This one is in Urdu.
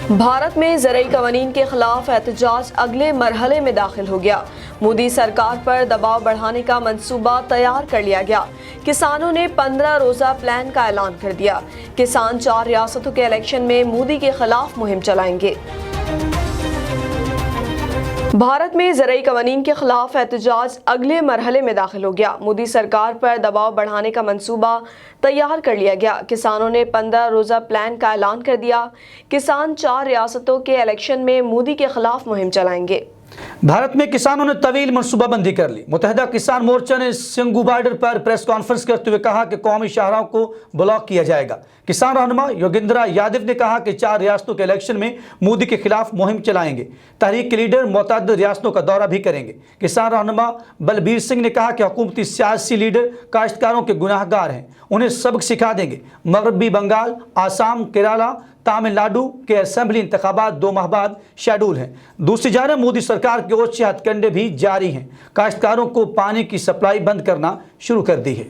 بھارت میں زرعی قوانین کے خلاف احتجاج اگلے مرحلے میں داخل ہو گیا۔ مودی سرکار پر دباؤ بڑھانے کا منصوبہ تیار کر لیا گیا۔ کسانوں نے 15 روزہ پلان کا اعلان کر دیا۔ کسان 4 ریاستوں کے الیکشن میں مودی کے خلاف مہم چلائیں گے۔ بھارت میں زرعی قوانین کے خلاف احتجاج اگلے مرحلے میں داخل ہو گیا۔ مودی سرکار پر دباؤ بڑھانے کا منصوبہ تیار کر لیا گیا۔ کسانوں نے 15 روزہ پلان کا اعلان کر دیا۔ کسان 4 ریاستوں کے الیکشن میں مودی کے خلاف مہم چلائیں گے۔ بھارت میں کسانوں نے طویل منصوبہ بندی کر لی۔ متحدہ کسان مورچہ نے سنگھو بارڈر پر پریس کانفرنس کرتے ہوئے کہا کہ قومی شاہراہوں کو بلاک کیا جائے گا۔ کسان رہنما یوگیندرا یادو نے کہا کہ 4 ریاستوں کے الیکشن میں مودی کے خلاف مہم چلائیں گے۔ تحریک کے لیڈر متعدد ریاستوں کا دورہ بھی کریں گے۔ کسان رہنما بلبیر سنگھ نے کہا کہ حکومتی سیاسی لیڈر کاشتکاروں کے گناہ گار ہیں، انہیں سبق سکھا دیں گے۔ مغربی بنگال، آسام، کیرالہ، تامل ناڈو کے اسمبلی انتخابات 2 ماہ بعد شیڈول ہیں۔ دوسری جانب مودی سرکار کے اوچھے ہتھ کنڈے بھی جاری ہیں۔ کاشتکاروں کو پانی کی سپلائی بند کرنا شروع کر دی ہے۔